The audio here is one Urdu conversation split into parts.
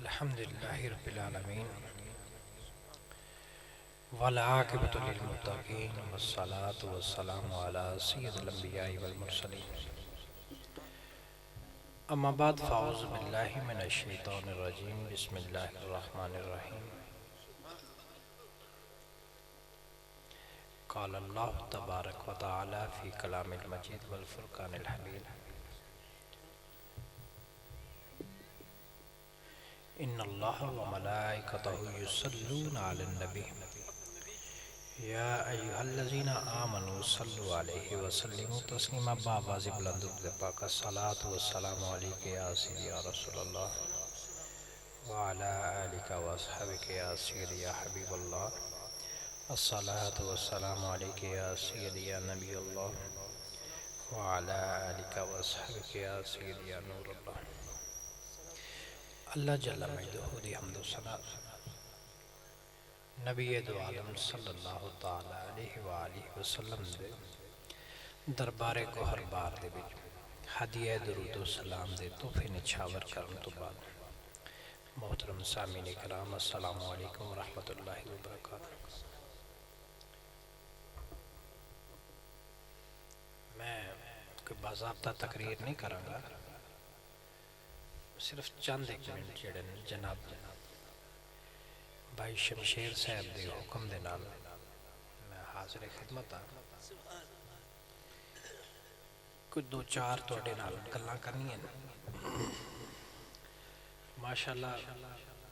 الحمدللہ رب العالمین والعاقبۃ للمتقین والصلاة والسلام علی سید الانبیاء والمرسلین اما بعد فاعوذ باللہ من الشیطان الرجیم بسم اللہ الرحمن الرحیم قال اللہ تبارک و تعالی فی کلام المجید والفرقان الحمید ان اللہ و ملائکتہ یصلون علی النبی یا ایہا الذین آمنوا صلوا علیہ وسلموا تسلیما بآواز بلند و پاک الصلاۃ والسلام علیک یا سیدی یا رسول اللہ وعلی آلک واصحابک یا سیدی یا حبیب اللہ الصلاۃ والسلام علیک یا سیدی یا نبی اللہ وعلی آلک واصحابک یا سیدی یا نور اللہ۔ اللہ جل مجدہ دی حمد و ثنا نبی دو عالم صلی اللہ تعالی علیہ وآلہ وسلم دے دربار کو ہر بار دے وچ ہدیہ درود و سلام دے تحفے نچھاور کرن تو بعد محترم سامعین کرام السلام علیکم ورحمۃ اللہ وبرکاتہ۔ میں کوئی باضابطہ تقریر نہیں کراں گا، صرف چند ایک منٹ جڑے جناب بھائی شمشیر صاحب دے حکم دے نال میں حاضر خدمت ہاں، کچھ دو چار توڑے نال گلاں کرنی ہیں۔ ماشاءاللہ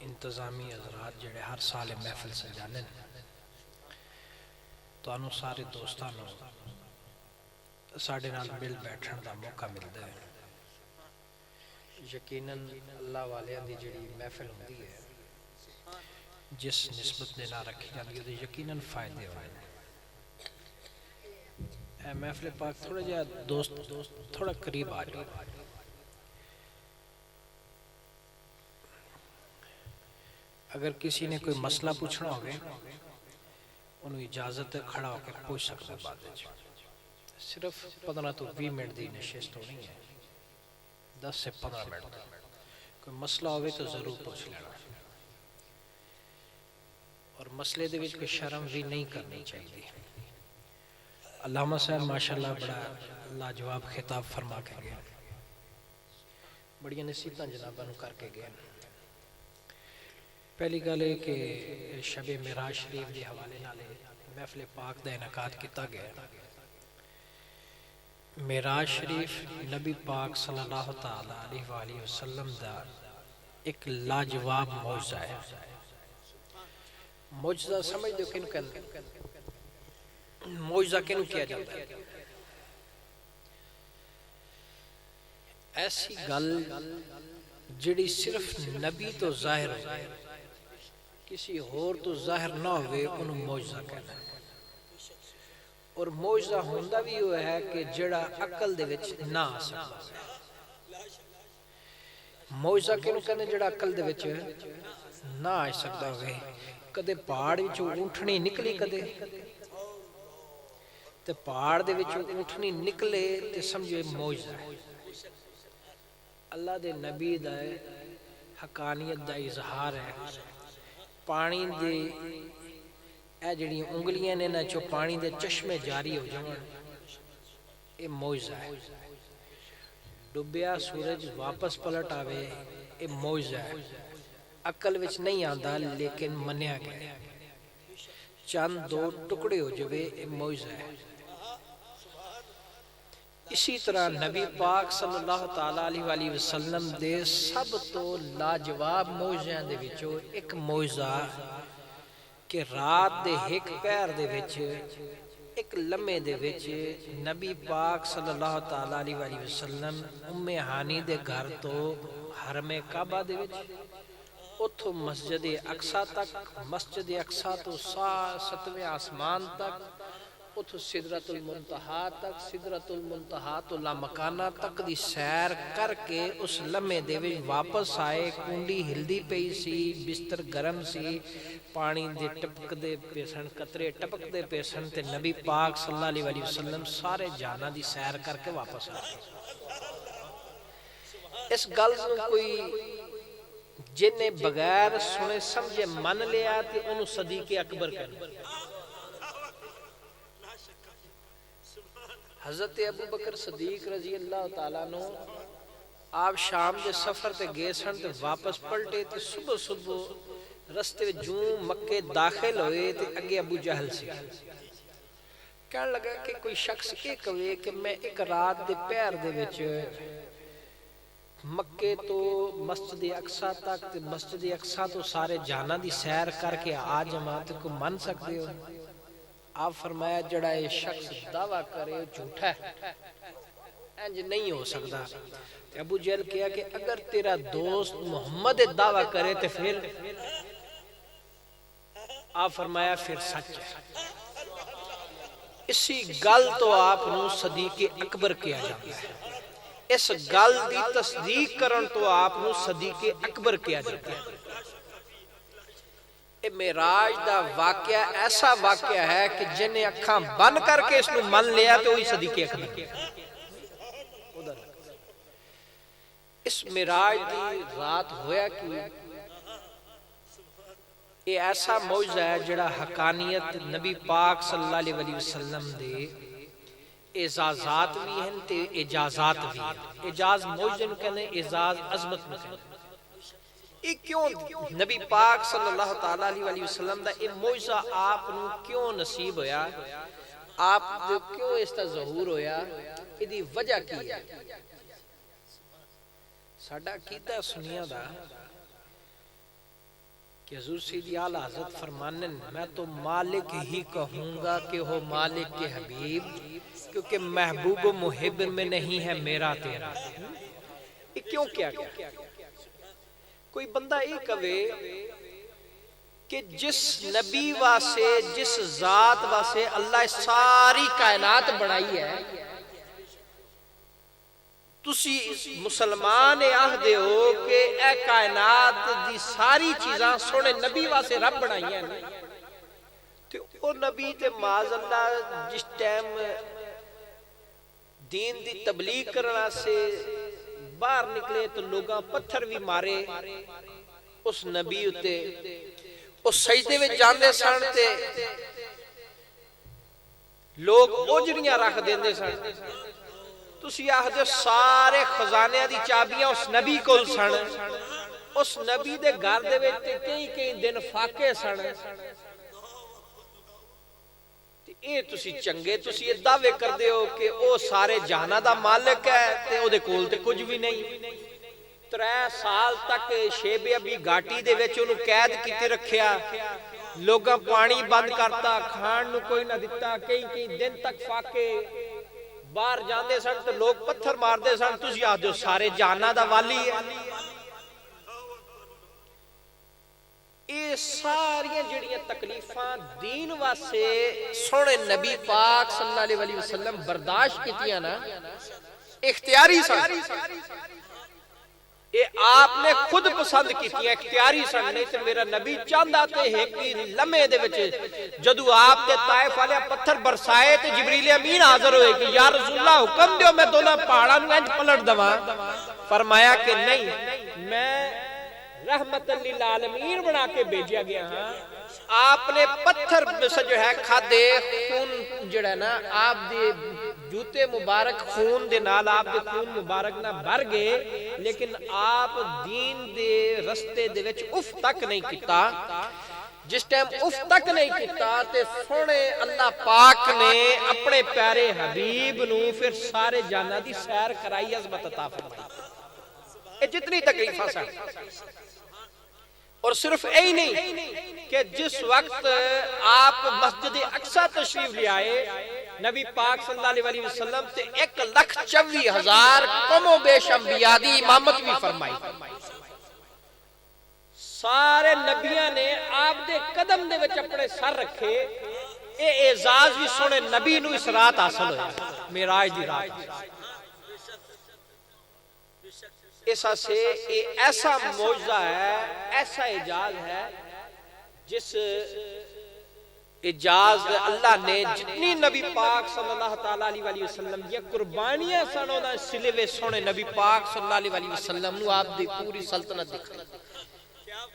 انتظامی حضرات جڑے ہر سال محفل سجانے تو انہوں سارے دوستانوں ساڑھے نال مل بیٹھن دا موقع ملتا ہے۔ یقیناً اللہ والیاں دی جڑی محفل ہوندی ہے جس نسبت نے نہ رکھی جاندی ہے یقیناً فائدے ہوئے اے محفل پاک تھوڑا جا دوست تھوڑا قریب آ جائے۔ اگر کسی نے کوئی مسئلہ پوچھنا ہوگے انہوں اجازت کھڑا ہو کے پوچھ سکتا ہے بعد صرف 15 تو 20 منٹ دی نشست ہونی ہے، 10 سے 15 منٹ کوئی مسئلہ ہوئے تو ضرور پوچھ لینا، اور مسئلے دے وچ کوئی شرم بھی نہیں کرنی چاہیے۔ علامہ صاحب ماشاءاللہ بڑا لاجواب خطاب فرما کے گئے، بڑی نصیحتاں جناباں نوں کر کے گئے۔ پہلی گل ہے کہ شب معراج شریف کے حوالے نال محفل پاک دا انعقاد کیتا گیا۔ معراج شریف نبی پاک صلی اللہ تعالی علیہ وآلہ وسلم دا ایک لاجواب معجزہ ہے۔ معجزہ سمجھ دو کن کن معجزہ کن کیا جاتا ہے؟ ایسی گل جڑی صرف نبی تو ظاہر ہو کسی اور تو ظاہر نہ ہوئے انہوں معجزہ کہنا ہے۔ اور معجزہ ہوندہ بھی ہوا ہے کہ جڑا عقل دے وچ نہ آ سکتا۔ معجزہ کینوں کہنے جڑا عقل دے وچ نہ آ سکتا ہوئے، کدے پہاڑ وچوں اونٹنی نکلی کدے تے پہاڑ دے وچوں اونٹنی نکلے تے سمجھے معجزہ ہے۔ اللہ دے نبی دا حقانیت دا اظہار ہے۔ پانی دے اے جڑی انگلیاں نے نہ چو پانی دے چشمے جاری ہو جاؤں، اے معجزہ ہے۔ ڈبیا سورج واپس پلٹ آوے، اے معجزہ ہے۔ عقل وچ نہیں آندا لیکن منیا گیا۔ چند دو ٹکڑے ہو جوے، اے معجزہ ہے۔ اسی طرح نبی پاک صلی اللہ تعالی علیہ وآلہ وسلم دے سب تو لاجواب معجزیاں دے وچوں ایک معجزہ کہ رات دے ایک پہر دے وچ ایک لمحے دے وچ نبی پاک صلی اللہ تعالی علیہ وآلہ وسلم ام ہانی دے گھر تو حرم کعبہ دے وچ اتھو مسجد اقصی تک، مسجد اقصی تو 7ویں آسمان تک، اتھو سدرۃ المنتہا تک، سدرۃ المنتہا تو لامکانہ تک دی سیر کر کے اس لمحے دے وچ واپس آئے۔ کنڈی ہلدی پئی سی، بستر گرم سی، پانی دے ٹپک دے پیسن، قطرے ٹپک دے پیسن تے نبی پاک صلی اللہ علیہ وسلم سارے جانا دی سیر کر کے واپس آئے۔ اس گل کوئی جنہیں بغیر سنے سمجھے من لیا تے انہوں صدیق اکبر کرنا. حضرت ابو بکر صدیق رضی اللہ تعالیٰ عنہ آپ شام دے سفر تے گئے سن تے واپس پلٹے تے صبح صبح رستے جوں مکے داخل ہوئے تے اگے ابو جہل سی. کہنے لگا کہ کوئی شخص یہ کہے کہ میں ایک رات دے پہر دے وچ مکے تو مسجد اقصی تک تے مسجد اقصی تو سارے جہاں دی سیر کر کے آ جماعت کو من سکتے ہو؟ آپ فرمایا جڑا یہ شخص دعویٰ کرے جھوٹا ہے، انج نہیں ہو سکتا. ابو جہل کہا کہ اگر تیرا دوست محمد دعویٰ کرے تو پھر آپ فرمایا پھر سچ ہے. اسی گل تو آپ نو صدیق اکبر کیا جاتا ہے. اس گل دی تصدیق کرن تو آپ نو صدیق اکبر کیا جاتا ہے. اے معراج دا واقعہ ایسا واقعہ ہے کہ جنہیں اکھاں بند کر کے اس نو من لیا تو وہی صدیق اکبر. اس معراج دی رات ہویا کہ یہ ایسا معجزہ ہے جڑا حقانیت نبی پاک صلی اللہ علیہ وسلم دے اعزازات بھی ہیں تے اجازات بھی ہیں. اجاز معجزے نو کہنے، اعزاز عظمت نو کہنے. یہ کیوں نبی پاک صلی اللہ تعالیٰ علیہ وسلم دا یہ معجزہ آپ نو کیوں نصیب ہویا، آپ دے کیوں اس تا ظہور ہویا، یہ وجہ کی ہے؟ ساڈا عقیدہ سنیا دا کہ حضور سیدی اعلی حضرت فرمانن میں تو مالک ہی کہوں گا کہ ہو مالک کے حبیب، کیونکہ محبوب و محب میں نہیں ہے میرا تیرا. یہ کیوں کیا گیا؟ کوئی بندہ یہ کہے کہ جس نبی واسے جس ذات واسے اللہ ساری کائنات بنائی ہے، تسی مسلمان آہدے ہو کہ اے کائنات دی ساری چیزاں سونے نبی واسے رب بنائی ہیں، تو او نبی تے معاذ اللہ جس ٹائم دین دی تبلیغ کرنا سے باہر نکلے تو لوگاں پتھر بھی مارے اس نبی اتے، اس سجدے میں جاندے سن تے لوگ اوجریاں رکھ دیندے سن. تسی آہدے سارے خزانے دی چابیاں اس نبی کو سن. اس نبی دے گھر دے وچ کئی دن فاقے سن. اے تسی چنگے تسی یہ دعوے کر دے ہو کہ او سارے جہاں دا مالک ہے تے او دے کول تے کچھ بھی نہیں. 3 سال تک شیب ابی گھاٹی دے وچ انہوں قید کیتے رکھیا، لوگاں پانی بند کرتا، کھان نو کوئی نہ دیتا، کئی دن تک فاقے باہر جاندے سن تو لوگ پتھر مار دے سن. تسی آ جو سارے جہاں دا والی ہے. یہ ساری جڑیاں تکلیفاں دین واسے سونے نبی پاک صلی اللہ علیہ وسلم برداشت کیتیاں نا، اختیاری سن. یہ آپ نے خود پسند کیتیاں، اختیاری سن. نہیں تو میرا نبی چاہندا تے ایک لمحے دے وچ جدو آپ دے طائف والے پتھر برسائے تے جبریل امین حاضر ہوئے کہ یا رسول اللہ حکم دیو میں دونوں پہاڑاں نوں انج پلٹ دواں. فرمایا کہ نہیں، میں رحمت للعالمین بنا کے بھیجیا گیا ہاں. آپ نے پتھر سے جو ہے کھادے خون جڑا نا آپ دے جوتے مبارک خون دے نال آپ دے خون مبارک نہ بھر گئے، لیکن آپ دین دے رستے دے وچ اف تک نہیں کیتا. جس ٹائم اف تک نہیں کیتا تے سونے اللہ پاک نے اپنے پیارے حبیب نو پھر سارے جہاں دی سیر کرائی، عظمت عطا فرمائی. یہ جتنی تکلیفاں سن. اور صرف یہی نہیں کہ جس وقت آپ مسجد اقصی تشریف لے آئے، نبی پاک صلی اللہ علیہ وسلم تے 1,24,000 کم و بیش انبیاء دی امامت بھی فرمائی. سارے نبیاں نے آپ دے قدم دے وچ اپنے سر رکھے. اے اعزاز بھی سونے نبی نو اس رات حاصل ہویا، معراج دی رات. ایسا سے ایسا معجزہ ہے، ایسا اعجاز ہے جس اعجاز اللہ نے جتنی نبی پاک صلی اللہ تعالیٰ علیہ وسلم یہ قربانیاں سنو دا سلوے سونے نبی پاک صلی اللہ علیہ وسلم نو آپ دی پوری سلطنت دکھائی.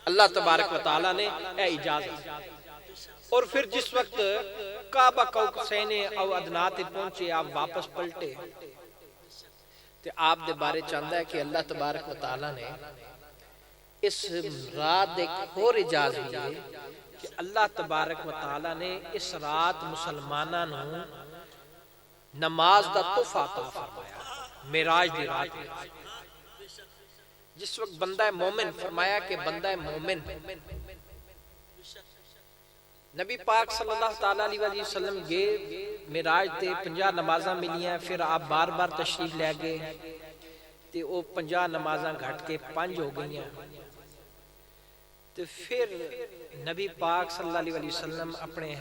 اللہ تبارک و تعالیٰ نے اے اجازت. اور پھر جس وقت کعبہ قوسین او ادنا تے پہنچے آپ واپس پلٹے تے آپ دے بارے چاہتا ہے کہ اللہ تبارک و تعالیٰ نے اس رات ایک اور اجازت ہے کہ اللہ تبارک و تعالیٰ نے اس رات مسلمانوں نماز دا تحفہ عطا فرمایا معراج دی رات میں. جس وقت بندہ مومن فرمایا کہ بندہ مومن نبی پاک صلی اللہ تعالیٰ علیہ وسلم گئے معراج تے 50 نمازاں ملیاں. پھر آپ بار بار تشریف لے گئے تے وہ 50 نمازاں گھٹ کے 5 ہو گئیاں. تو پھر نبی پاک صلی اللہ علیہ وسلم اپنے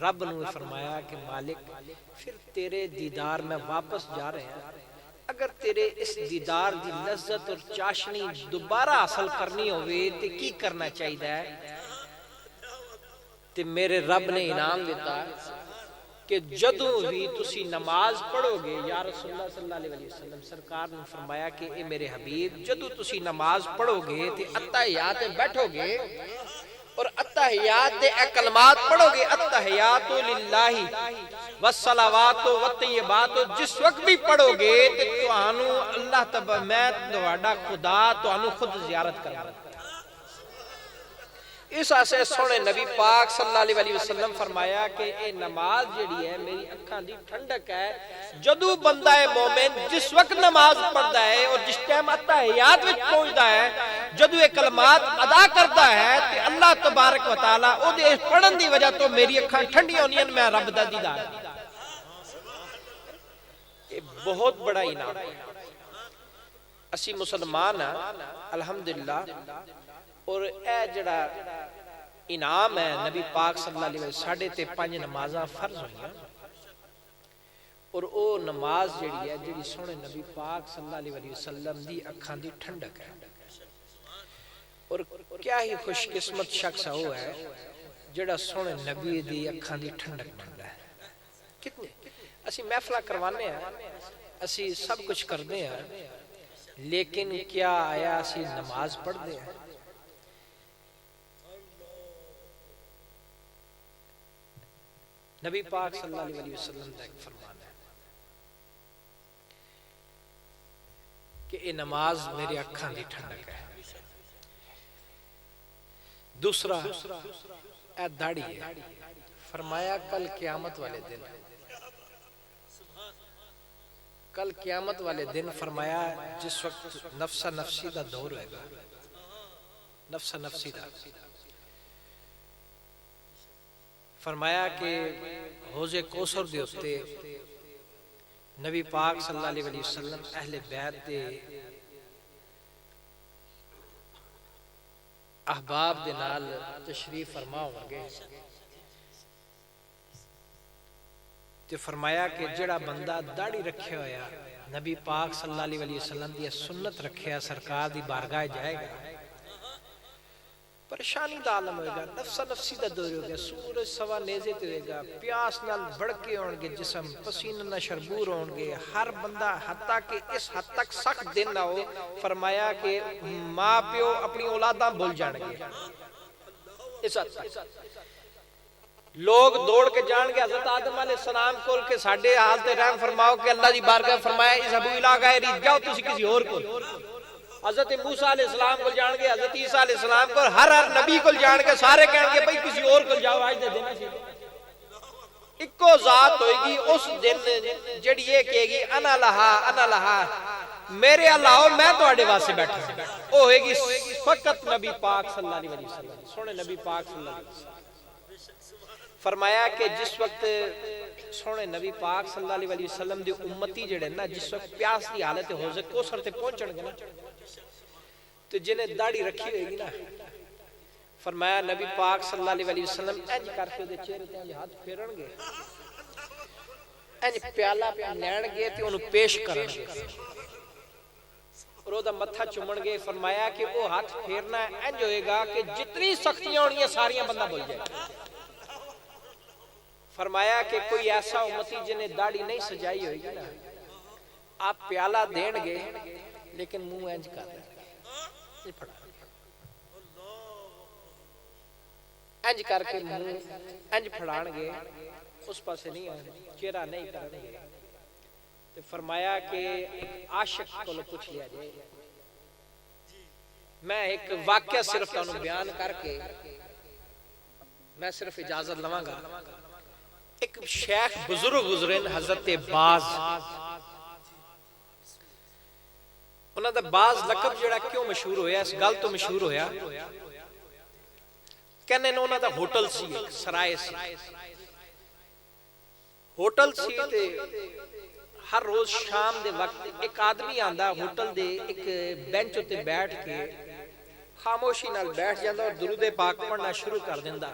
رب نے فرمایا کہ مالک پھر تیرے دیدار میں واپس جا رہے ہیں. اگر تیرے اس دیدار دی لذت اور چاشنی دوبارہ حاصل کرنی ہوئے تو کی کرنا چاہیے؟ تے میرے رب نے انعام دیتا کہ جدوں بھی تسی نماز پڑھو گے یا رسول اللہ صلی اللہ علیہ وسلم سرکار نے فرمایا کہ اے میرے حبیب جدوں تسی نماز پڑھو گے تے اتحیات بیٹھو گے اور اتحیات دے اے کلمات پڑھو گے اتحیات للہ والصلوات والطیبات جس وقت بھی پڑھو گے تے تانوں اللہ تبارک میں تہاڈا خدا تانوں خود زیارت کرے. اس آسے سونے نبی پاک صلی اللہ علیہ وسلم فرمایا کہ اے نماز جڑی ہے میری اکھاں دی ٹھنڈک ہے. جدو بندہ مومن جس وقت نماز پڑھتا ہے اور جس ٹائم اتحیات وچ پہنچتا ہے جدو یہ کلمات ادا کرتا ہے تے اللہ تبارک و تعالی او دے پڑھن دی وجہ تو میری اکھاں ٹھنڈیاں ہونیاں میں رب دا دیدار. یہ بہت بڑا انعام ہے. اسی مسلمان ہیں الحمدللہ اور اے جڑا انعام ہے نبی پاک صلی اللہ علیہ وسلم ساڑھے تے 5 نمازاں فرض ہوئیاں اور او نماز جڑی ہے جڑی سونے نبی پاک صلی اللہ علیہ وسلم دی اکھاں دی ٹھنڈک ہے. اور کیا ہی خوش قسمت شخص ہو ہے جڑا سونے نبی دی اکھاں دی ٹھنڈک بندا ہے. کتنے اسی محفلہ کروانے ہیں اسی سب کچھ کرتے ہیں لیکن کیا آیا اسی نماز پڑھ دے ہیں؟ نبی پاک صلی اللہ علیہ وسلم کا ایک فرمان ہے کہ یہ نماز میری اکھاں دی ٹھنڈک ہے. دوسرا اے داڑھی ہے. فرمایا کل قیامت والے دن کل قیامت والے دن فرمایا جس وقت نفسا نفسی دا دور ہوئے گا نفسا نفسی دا فرمایا کہ حوض کوثر دے اتے نبی پاک صلی اللہ علیہ وسلم اہل بیت دے احباب دے نال تشریف فرما ہوں گے تو فرمایا کہ جڑا بندہ داڑھی رکھے ہویا نبی پاک صلی اللہ علیہ وسلم دی سنت رکھے سرکار دی بارگاہ جائے گا پریشانی دا عالم ہوئے گا نفسا نفسی دا دور ہوگا سورج سوا نیزے تے ہوئے گا پیاس نال بڑکے ہونگے جسم پسینہ نہ شربور ہونگے ہر بندہ حتیٰ کہ اس حد تک سخت دن نہ ہو فرمایا کہ ماں پیو اپنی اولاداں بھول جانگے اس حد تک لوگ دوڑ کے جان گے حضرت آدم علیہ السلام کو کہ ساڑھے حالت رحم فرماؤ کہ اللہ دی بارگاہ فرمایا اس ابو علاقہ ریت جاؤ تسی کسی اور کو حضرت موسیٰ علیہ السلام کو جان گے حضرت عیسیٰ علیہ السلام کو ہر نبی کو جان گے سارے کہیں گے بھئی کسی اور کو جاؤ آج دے دینا چاہیے اکو ذات ہوئے گی اس دن جڑی یہ کہے گی انا لہا میرے اللہ میں تو آڑے واسے بیٹھا وہ ہوئے گی فقط نبی پاک صلی اللہ علیہ وسلم سونے نبی پاک صلی اللہ علیہ وسلم فرمایا کہ جس وقت سونے نبی پاک صلی اللہ علیہ وسلم دی امتی جڑے نا جس وقت پیاس دی حالت حوض کوثر تے پہنچن گے نا تو جنہیں داڑھی رکھی ہوئے گی نا فرمایا نبی پاک صلی اللہ علیہ وسلم اینج کر کے دے چہرے تے ہاتھ پھیرن گے اینج پیالہ لین گے تے انہوں پیش کرن گے اور وہ دا متھا چمن گے فرمایا کہ وہ ہاتھ پھیرنا اینج ہوئے گا کہ جتنی سختیاں ہونی ہیں ساریاں بندہ بول جائے فرمایا کہ کوئی ایسا امتی جنہیں داڑھی نہیں سجائی ہوئی گی نا آپ پیالہ دین گے لیکن منہ اینج کر رہے انج کر کے منہ انج پھڑان گے اس پاسے نہیں چہرہ نہیں کرنے گے تو فرمایا کہ ایک عاشق کو پوچھ لیا جائے. میں ایک واقعہ صرف تانوں بیان کر کے میں صرف اجازت لواں گا. ایک شیخ بزرگ گزرے حضرت باز, انہاں دا باز لقب جڑا کیوں مشہور ہویا, اس گل تو مشہور ہویا کہنے انہاں دا ہوٹل سی, ایک سرائے سی ہوٹل سی تے ہر روز شام دے وقت ایک آدمی آندا ہوٹل دے ایک بینچ تے بیٹھ کے خاموشی نال بیٹھ جاندا اور درود پاک پڑھنا شروع کر دیندا.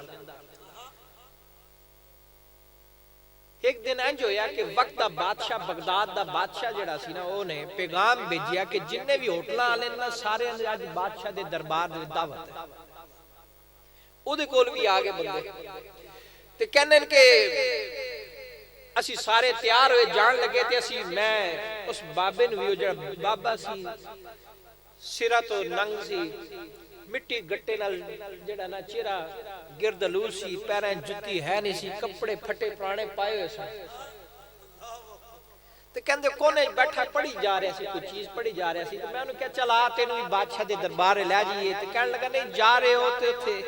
ایک دن انج ہویا کہ وقت دا بادشاہ بغداد دا بادشاہ جڑا سی نا او نے پیغام بھیجیا کہ جننے بھی ہوٹلاں والے نا سارے اج بادشاہ دے دربار دے دعوت ہے. او دے کول بھی آگے بندے تے کہنے کہ اسی سارے تیار ہوئے جان لگے تے اسی میں اس بابے نو بھی جڑا بابا سی سرا تو ننگ سی مٹی گٹے نال جڑا نا چہرہ گردلو سی پیریں جتی ہے نہیں سی کپڑے پھٹے پرانے پائے ہوئے سن تے کہندے کونے بیٹھا پڑھی جا رہا سی کوئی چیز پڑھی جا رہا سی تے میں انہوں کہا چل آ تینوں بھی بادشاہ دے دربار لے جائیے تے کہنے لگا نہیں جا رہے ہو تے تھے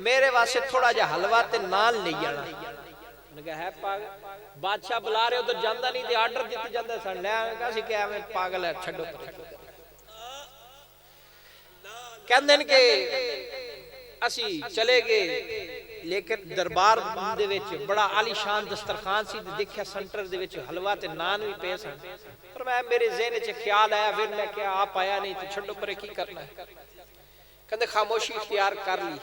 میرے واسطے تھوڑا جا حلوہ تے نان لے جانا. انہوں کہا ہے بادشاہ بلا رہے ہو تو جاندہ نہیں تے آرڈر دیتے جاندہ سن لے کہا سی کہ ہمیں پاگل ہے چھڑو پر کہندے کہ اسی چلے گئے لیکن دربار دے وچ بڑا عالی شان دسترخوان سی دیکھیا سنٹر دے وچ حلوہ تے نان بھی پے سن. پر میں میرے ذہن وچ خیال آیا پھر میں کیا آپ آیا نہیں تے چھڈو پرے کی کرنا ہے. کہندے خاموشی اختیار کر لی.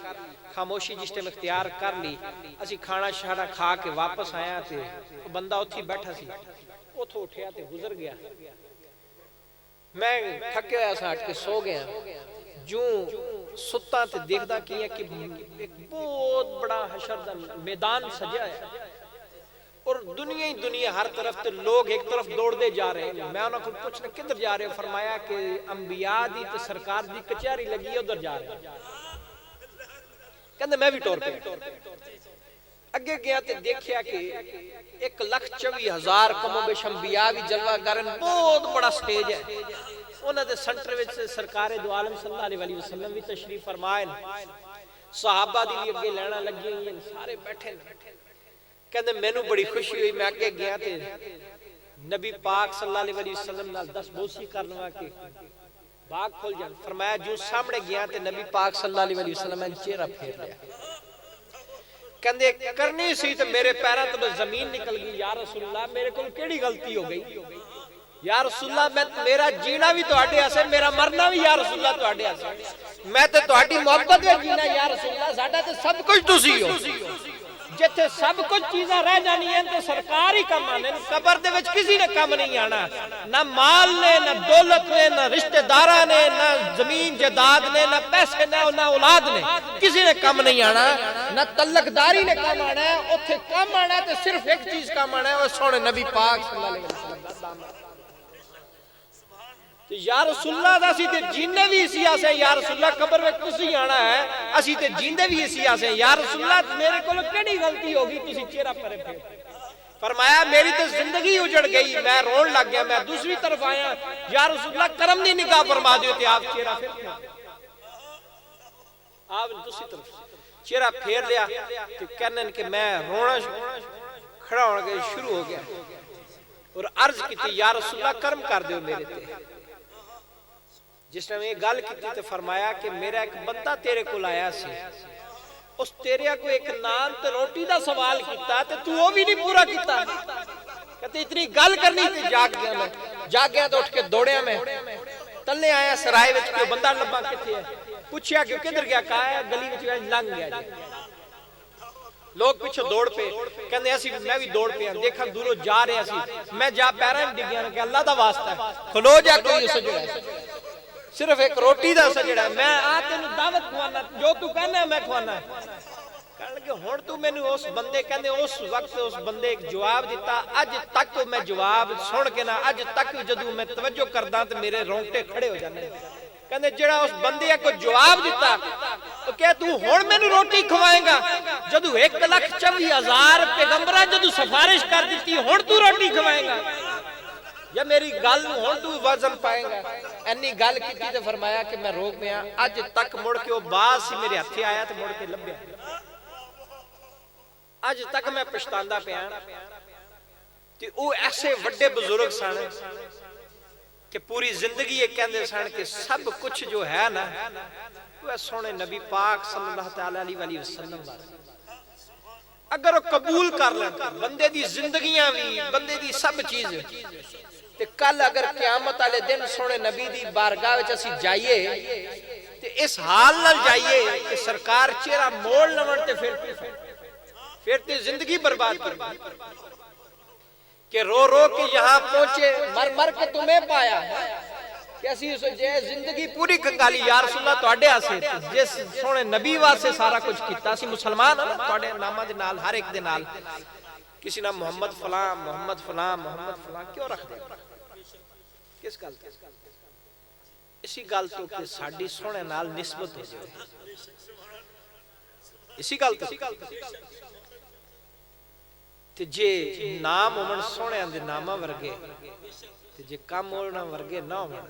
خاموشی جس ٹائم اختیار کر لی اسی کھانا شانا کھا کے واپس آیا تے بندہ اتھی بیٹھا سی اوتھوں اٹھیا تے گزر گیا. میں تھکے ہویا سا ہٹ کے سو گیا. جوں ستا تے دیکھدا کیا کہ ایک بہت بڑا حشر دا میدان سجا ہے اور دنیا ہی دنیا ہر طرف تے لوگ ایک طرف دوڑ دے جا رہے ہیں. میں انہوں کو پوچھنا کدھر جا رہے ہیں؟ فرمایا کہ انبیاء دی تے سرکار دی کچہری لگی ہے ادھر جا رہے ہیں. کہندے میں بھی ٹور پہ اگے گیا تے دیکھیا کہ 1,24,000 کم و بیش انبیاء بھی جلوہ کرن بہت بڑا سٹیج ہے. انہاں دے سنٹر وچ سرکار دو عالم صلی اللہ علیہ وسلم بھی تشریف فرمائے, صحابہ دی بھی اگے لینا لگی ہوئی ہیں, سارے بیٹھے. کہندے مینوں بڑی خوشی ہوئی, میں اگے گیا تے نبی پاک صلی اللہ علیہ وسلم نال دس بوسی کرنا کہ باغ کھل جان. فرمایا جو سامنے گیا تے نبی پاک صلی اللہ علیہ وسلم نے چہرہ پھیر لیا. کہندے کرنی سی تے میرے پیراں تو زمین نکل گئی. یا رسول اللہ میرے کول کیڑی غلطی ہو گئی؟ یا رسول اللہ میرا جینا بھی تواڈے اسے, میرا مرنا بھی یا رسول اللہ تواڈے اسے. میں تے تواڈی محبت وچ جینا یا رسول اللہ, ساڈا تے سب کچھ تسی ہو. جتھے سب کچھ چیزاں رہ جانی ہیں تے سرکار ہی کم آنے. قبر دے وچ کسی نے کم نہیں آنا, نہ مال نے, نہ دولت نے, نہ رشتہ داراں نے, نہ زمین جائیداد نے, نہ پیسے نے, نہ اولاد نے, کسی نے کم نہیں آنا. نہ تعلق داری نے کم آنا ہے. اوتھے کم آنا ہے تے صرف ایک چیز کم آنا ہے, وہ سونے نبی پاک صلی اللہ علیہ وسلم. یا رسول اللہ دا اسی تے جیندے بھی اسی آسے. یا رسول اللہ قبر میں تسی آنا ہے, اسی تے جیندے بھی اسی آسے. یا رسول اللہ میرے کول کیڑی غلطی ہوگی تسی چہرہ پرے پھیر؟ فرمایا میری تے زندگی اجڑ گئی, میں رون لگ گیا. میں دوسری طرف آیا, یا رسول اللہ کرم دی نگاہ فرما دیو تے آپ چہرہ پھیر. آپ دوسری طرف چہرہ پھیر لیا تے کہنے کہ میں رونا کھڑا ہونا گیا شروع ہو گیا اور عرض کی تھی یا رسول اللہ کرم کر دیو میرے تے. جس نے میں یہ گل کی تھی تو فرمایا کہ میرا ایک بندہ تیرے کو لایا سی, اس تیرے کو ایک نان تے روٹی دا سوال کیتا تے تو وہ بھی نہیں پورا کیتا. کہتے اتنی گل کرنی تھی. جاگ گیا تو اٹھ کے دوڑیا. میں تلنے آیا سرائے وچ کہ بندہ لبا کتے ہے. پوچھیا کہ کدھر گیا؟ کہا ہے گلی وچ لنگ گیا جی. لوگ پیچھے دوڑ پہ کہندے اسی میں بھی دوڑ پہ دیکھا دوروں جا رہے اسی. میں جا پیراں ڈگیا کہ اللہ دا واسطہ ہے کھلو جا, کوئی سجڑا ہے صرف ایک روٹی دا سجڑا ہے. میں آ تینوں دعوت کھوانا, جو تو کہنا ہے میں کھوانا ہے. کہنے لگے ہن تو مینوں اس بندے کہندے اس وقت اس بندے ایک جواب دیتا. اج تک میں جواب سن کے نا اج تک جدوں میں توجہ کردا تے میرے رونگٹے کھڑے ہو جاندے. کہندے جڑا اس بندے کو جواب دیتا کہ تو ہن مینوں روٹی کھوائے گا جدو 1,24,000 پیغمبراں جدو سفارش کر دیتی ہن تو روٹی کھوائے گا یا میری گل ہن تو وزن پائے گا اینی گل کیتی تے فرمایا کہ میں روک پیا اج تک مڑ کے وہ باز سی میرے ہتھے آیا تے مڑ کے لبیا اج تک میں پچھتاندا پیا تے او ایسے وڈے بزرگ سن کہ پوری زندگی یہ کہندے سن کہ سب کچھ جو ہے نا وہ سونے نبی پاک صلی اللہ تعالی علیہ وسلم اگر وہ قبول کر لیں بندے دی زندگیاں بھی بندے دی سب چیز تے کل اگر قیامت والے دن سونے نبی دی بارگاہ وچ اسی جائیے تے اس حال نال جائیے کہ سرکار چہرہ موڑ لون تے پھر تے زندگی برباد کر کہ رو رو کے یہاں پہنچے مر مر کے تمہیں پایا کہ اسی جے زندگی پوری کنگالی یا رسول اللہ تواڈے واسطے جس سونے نبی واسطے سارا کچھ کیتا اسی مسلمان ہاں تواڈے ناماں دے نال ہر ایک دے نال کسی نہ محمد فلاں محمد فلاں محمد فلاں کیوں رکھ دے کس گل اسی گل تو کہ ساڈی سونے نال نسبت ہو جائے اسی گل تو تے جے نام ہومن سونے دے ناماں ورگے تے جے کم ہونا ورگے نہ ہون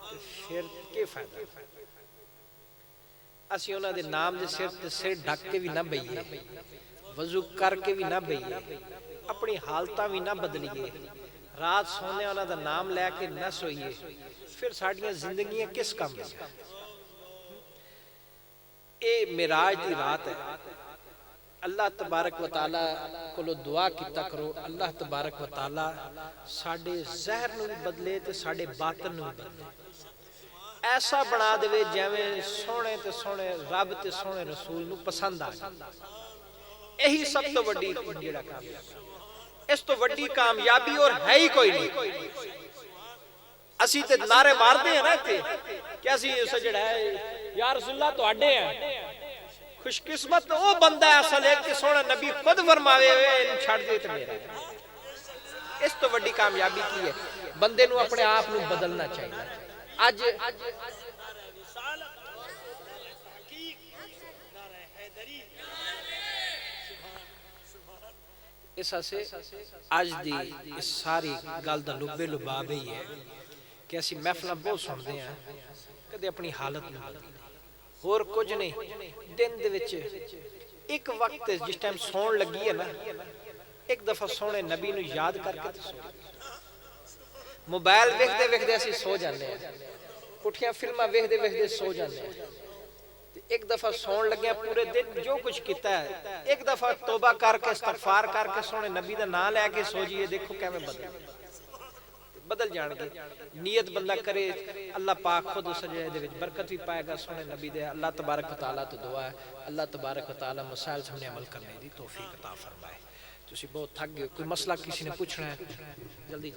تے پھر کی فائدہ اسی انہاں دے نام دے سر ڈھک کے بھی نہ بئیے وضو کر کے بھی نہ بئیے اپنی حالتاں بھی نہ بدلیے رات سونے انہاں دا نام لے کے نہ سوئیے پھر ساڈیاں زندگیاں کس کام میں اے معراج دی رات ہے اللہ تبارک و تعالی کو دعا کیتا کرو اللہ تبارک و تعالی ساڈے ظاہر نو بھی بدلے تے ساڈے باطن نو بھی بدلے ایسا بنا دے جویں سونے تے سونے رب تے سونے رسول نو پسند آ یہی سب تو بڑی جڑا کام ہے اس تو بڑی کامیابی اور ہے ہی کوئی نہیں اسی تے نعرے مارتے ہیں نا تے کہ اسی اس جڑا ہے یا رسول اللہ تواڈے ہیں خوش قسمت وہ بندہ ہے اصل ہے کہ سونا نبی خود فرماوے ہوئے چھڑ دے تے میرا اس تو بڑی کامیابی کی ہے بندے نو اپنے آپ نو بدلنا چاہیے اج اس سے اج دی اس ساری گل دا لبے لباب ہی ہے کہ اسی محفلاں بہت سنتے ہیں کدے اپنی حالت نہ بدلتے اور کچھ نہیں دن دے وچ ایک وقت جس ٹائم سون لگی ہے نا ایک دفعہ سونے نبی نو یاد کر کے سو موبائل ویکھدے ویکھدے اسی سو جاندے ہیں پٹھیاں فلماں ویکھدے ویکھدے سو جاندے ہیں ایک دفعہ سون لگیا پورے دن جو کچھ کیتا ہے ایک دفعہ توبہ کر کے استغفار کر کے سونے نبی دا نام لے کے سو جائیے دیکھو کیویں بدل جان گے نیت بندہ کرے اللہ پاک خود اس جڑے دے وچ برکت بھی پائے گا سونے نبی دے اللہ تبارک و تعالی تو دعا ہے اللہ تبارک و تعالی مسائل سامنے عمل کرنے دی توفیق عطا فرمائے تسی بہت تھک گئے کوئی مسئلہ کسی نے پوچھنا ہے جلدی